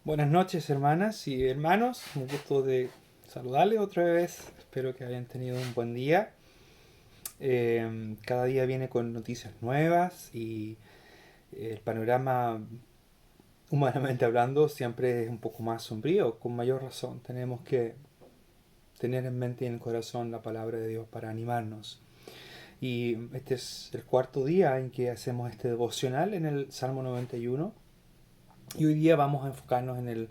Buenas noches, hermanas y hermanos. Un gusto de saludarles otra vez. Espero que hayan tenido un buen día. Cada día viene con noticias nuevas y el panorama, humanamente hablando, siempre es un poco más sombrío. Con mayor razón, tenemos que tener en mente y en el corazón la palabra de Dios para animarnos. Y este es el cuarto día en que hacemos este devocional en el Salmo 91. Y hoy día vamos a enfocarnos en el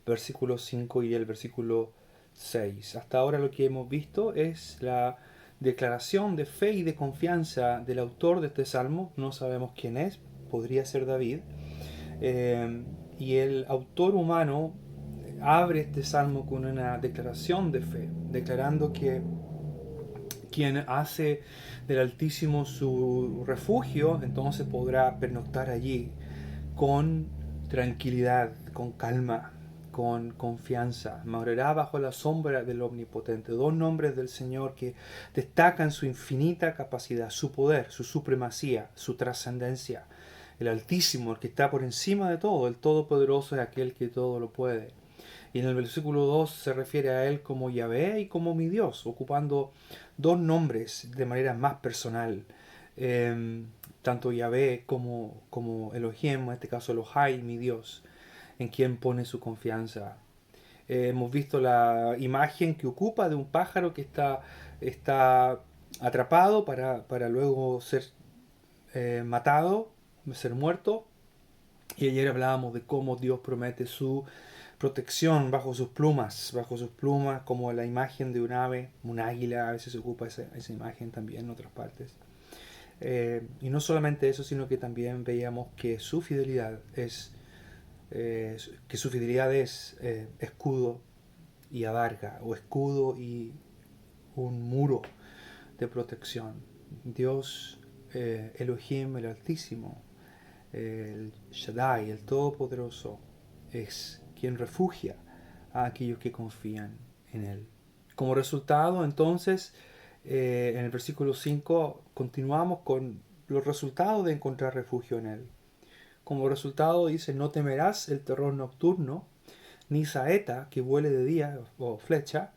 versículo 5 y el versículo 6. Hasta ahora lo que hemos visto es la declaración de fe y de confianza del autor de este salmo. No sabemos quién es, podría ser David. Y el autor humano abre este salmo con una declaración de fe, declarando que quien hace del Altísimo su refugio, entonces podrá pernoctar allí con tranquilidad, con calma, con confianza. Morará bajo la sombra del Omnipotente. Dos nombres del Señor que destacan su infinita capacidad, su poder, su supremacía, su trascendencia. El Altísimo, el que está por encima de todo, el Todopoderoso es aquel que todo lo puede. Y en el versículo 2 se refiere a él como Yahvé y como mi Dios, ocupando dos nombres de manera más personal. Tanto Yahvé como Elohim, en este caso Elohai, mi Dios, en quien pone su confianza. Hemos visto la imagen que ocupa de un pájaro que está atrapado para luego ser matado, ser muerto. Y ayer hablábamos de cómo Dios promete su protección bajo sus plumas, como la imagen de un ave, un águila, a veces se ocupa esa imagen también en otras partes. Y no solamente eso, sino que también veíamos que su fidelidad es escudo y adarga, o escudo y un muro de protección. Dios Elohim, el Altísimo, el Shaddai, el Todopoderoso, es quien refugia a aquellos que confían en Él. Como resultado, entonces, en el versículo 5 continuamos con los resultados de encontrar refugio en Él. Como resultado dice, no temerás el terror nocturno, ni saeta que vuele de día, o flecha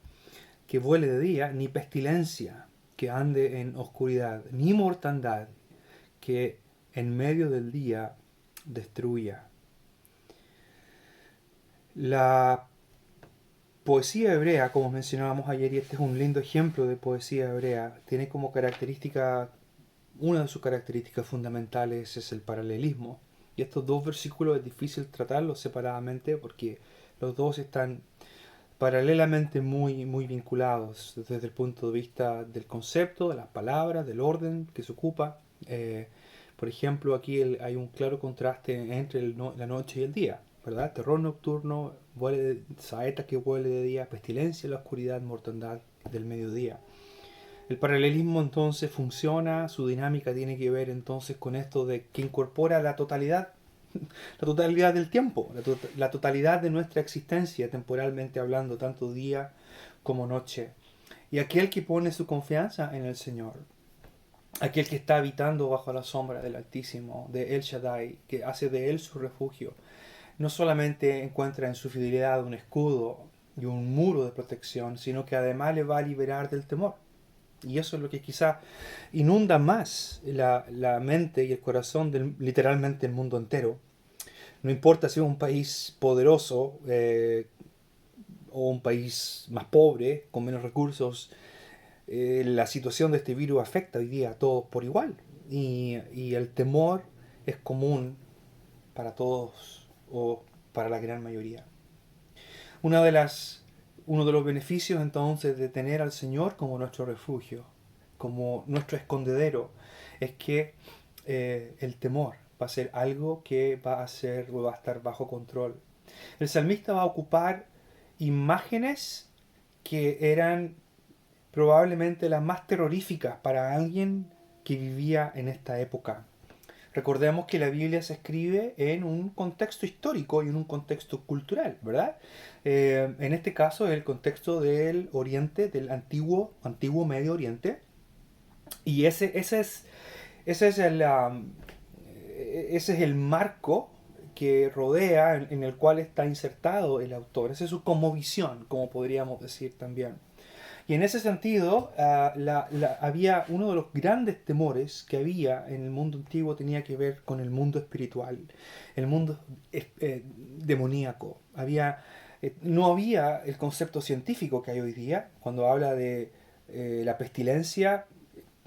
que vuele de día, ni pestilencia que ande en oscuridad, ni mortandad que en medio del día destruya. La poesía hebrea, como mencionábamos ayer, y este es un lindo ejemplo de poesía hebrea, tiene como característica, una de sus características fundamentales es el paralelismo. Y estos dos versículos es difícil tratarlos separadamente porque los dos están paralelamente muy vinculados desde el punto de vista del concepto, de las palabras, del orden que se ocupa. Por ejemplo, aquí hay un claro contraste entre la noche y el día, ¿verdad? Terror nocturno, saeta que vuele de día, pestilencia en la oscuridad, mortandad del mediodía. El paralelismo entonces funciona, su dinámica tiene que ver entonces con esto de que incorpora la totalidad del tiempo, la totalidad de nuestra existencia, temporalmente hablando, tanto día como noche. Y aquel que pone su confianza en el Señor, aquel que está habitando bajo la sombra del Altísimo, de El Shaddai, que hace de él su refugio, no solamente encuentra en su fidelidad un escudo y un muro de protección, sino que además le va a liberar del temor. Y eso es lo que quizá inunda más la mente y el corazón de literalmente el mundo entero. No importa si es un país poderoso o un país más pobre, con menos recursos, la situación de este virus afecta hoy día a todos por igual. Y el temor es común para todos o para la gran mayoría. Una de las, Uno de los beneficios entonces de tener al Señor como nuestro refugio, como nuestro escondedero, es que el temor va a ser algo que va a estar bajo control. El salmista va a ocupar imágenes que eran probablemente las más terroríficas para alguien que vivía en esta época. Recordemos que la Biblia se escribe en un contexto histórico y en un contexto cultural, ¿verdad? En este caso, el contexto del Oriente, del antiguo Medio Oriente. Y ese es el marco que rodea, en el cual está insertado el autor. Esa es su cosmovisión, como podríamos decir también. Y en ese sentido, había uno de los grandes temores que había en el mundo antiguo tenía que ver con el mundo espiritual, el mundo demoníaco. No había el concepto científico que hay hoy día. Cuando habla de la pestilencia,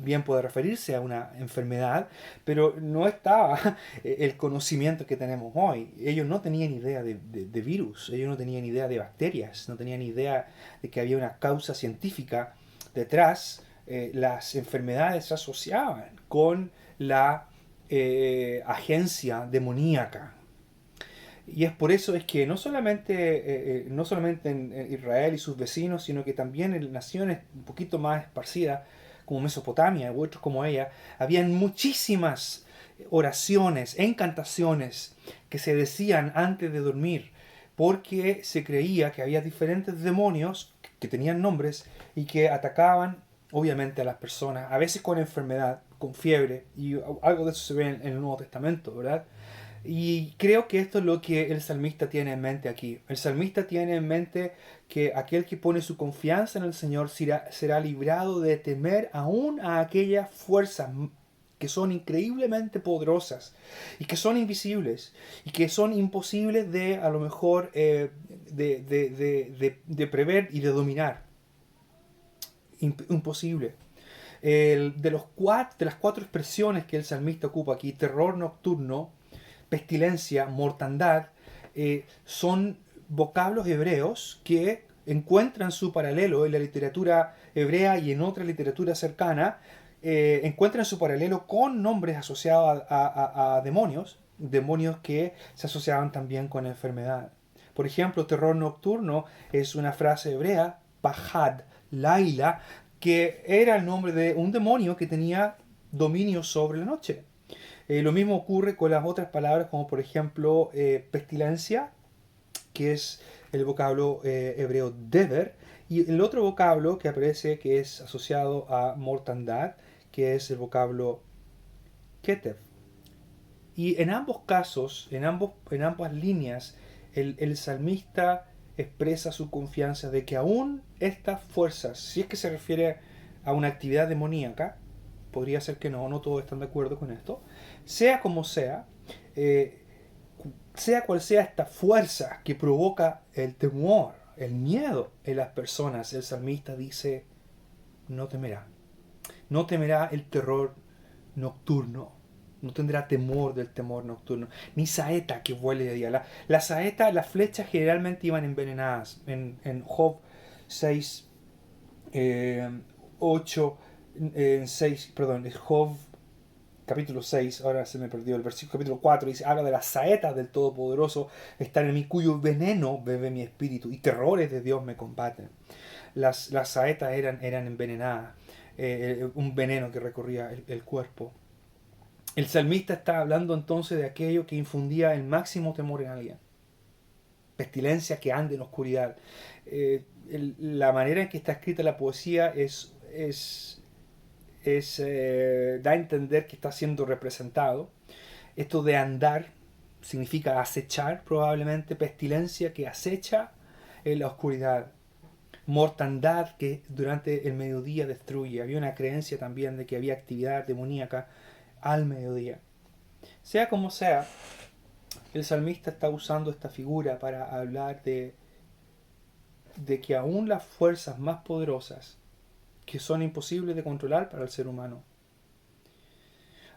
bien puede referirse a una enfermedad, pero no estaba el conocimiento que tenemos hoy. Ellos no tenían idea de virus, ellos no tenían idea de bacterias, no tenían idea de que había una causa científica detrás. Las enfermedades se asociaban con la agencia demoníaca. Y es por eso es que no solamente en Israel y sus vecinos, sino que también en naciones un poquito más esparcidas, como Mesopotamia u otros como ella, habían muchísimas oraciones, encantaciones que se decían antes de dormir, porque se creía que había diferentes demonios que tenían nombres y que atacaban obviamente a las personas, a veces con enfermedad, con fiebre, y algo de eso se ve en el Nuevo Testamento, ¿verdad? Y creo que esto es lo que el salmista tiene en mente aquí. El salmista tiene en mente que aquel que pone su confianza en el Señor será librado de temer aún a aquellas fuerzas que son increíblemente poderosas y que son invisibles y que son imposibles de a lo mejor de prever y de dominar. Imposible. De las cuatro expresiones que el salmista ocupa aquí, terror nocturno, pestilencia, mortandad, son vocablos hebreos que encuentran su paralelo en la literatura hebrea y en otra literatura cercana, encuentran su paralelo con nombres asociados a demonios, demonios que se asociaban también con enfermedad. Por ejemplo, terror nocturno es una frase hebrea, pahad, laila, que era el nombre de un demonio que tenía dominio sobre la noche. Lo mismo ocurre con las otras palabras, como por ejemplo pestilencia, que es el vocablo hebreo dever, y el otro vocablo que aparece que es asociado a mortandad, que es el vocablo ketev. Y en ambos casos, en ambas líneas, el salmista expresa su confianza de que aún estas fuerzas, si es que se refiere a una actividad demoníaca, podría ser que no todos están de acuerdo con esto, sea como sea, eh, sea cual sea esta fuerza que provoca el temor, el miedo en las personas, el salmista dice, no temerá. No temerá el terror nocturno. No tendrá temor del temor nocturno. Ni saeta que vuele de día. La saeta, las flechas generalmente iban envenenadas. En Job 6, 8, en 6, perdón, es Job capítulo 6, ahora se me perdió el versículo, capítulo 4, dice, habla de las saetas del Todopoderoso, están en mí, cuyo veneno bebe mi espíritu, y terrores de Dios me combaten. Las saetas eran envenenadas, un veneno que recorría el cuerpo. El salmista está hablando entonces de aquello que infundía el máximo temor en alguien. Pestilencia que ande en la oscuridad. La manera en que está escrita la poesía da a entender que está siendo representado. Esto de andar significa acechar probablemente, pestilencia que acecha en la oscuridad, mortandad que durante el mediodía destruye. Había una creencia también de que había actividad demoníaca al mediodía. Sea como sea, el salmista está usando esta figura para hablar de que aún las fuerzas más poderosas, que son imposibles de controlar para el ser humano,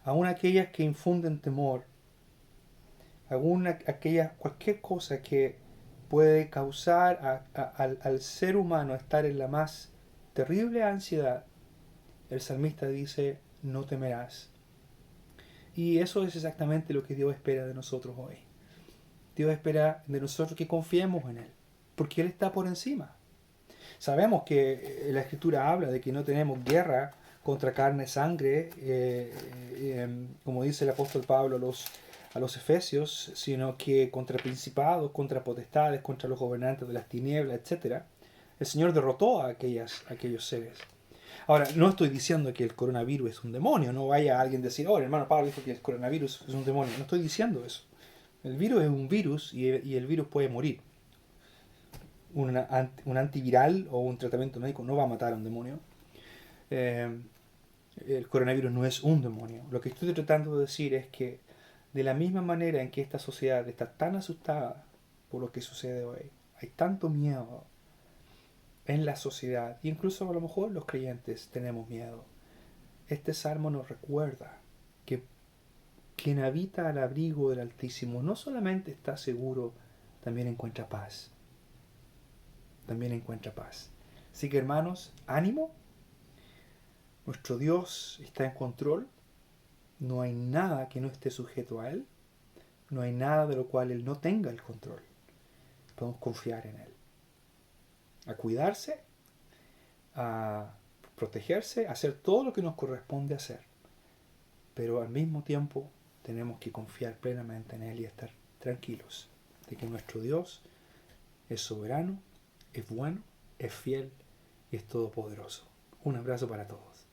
aún aquellas que infunden temor, cualquier cosa que puede causar al ser humano estar en la más terrible ansiedad, el salmista dice, no temerás. Y eso es exactamente lo que Dios espera de nosotros hoy. Dios espera de nosotros que confiemos en Él, porque Él está por encima. Sabemos que la Escritura habla de que no tenemos guerra contra carne y sangre, como dice el apóstol Pablo a los Efesios, sino que contra principados, contra potestades, contra los gobernantes de las tinieblas, etc. El Señor derrotó a aquellos seres. Ahora, no estoy diciendo que el coronavirus es un demonio, no vaya alguien a decir, oh, el hermano Pablo dijo que el coronavirus es un demonio, no estoy diciendo eso. El virus es un virus y el virus puede morir. Un antiviral o un tratamiento médico no va a matar a un demonio. Eh, el coronavirus no es un demonio. Lo que estoy tratando de decir es que de la misma manera en que esta sociedad está tan asustada por lo que sucede hoy, hay tanto miedo en la sociedad, y incluso a lo mejor los creyentes tenemos miedo. Este salmo nos recuerda que quien habita al abrigo del Altísimo no solamente está seguro, también encuentra paz. También encuentra paz. Así que hermanos, ánimo. Nuestro Dios está en control. No hay nada que no esté sujeto a Él. No hay nada de lo cual Él no tenga el control. Podemos confiar en Él. A cuidarse, a protegerse, a hacer todo lo que nos corresponde hacer. Pero al mismo tiempo tenemos que confiar plenamente en Él y estar tranquilos de que nuestro Dios es soberano, es bueno, es fiel y es todopoderoso. Un abrazo para todos.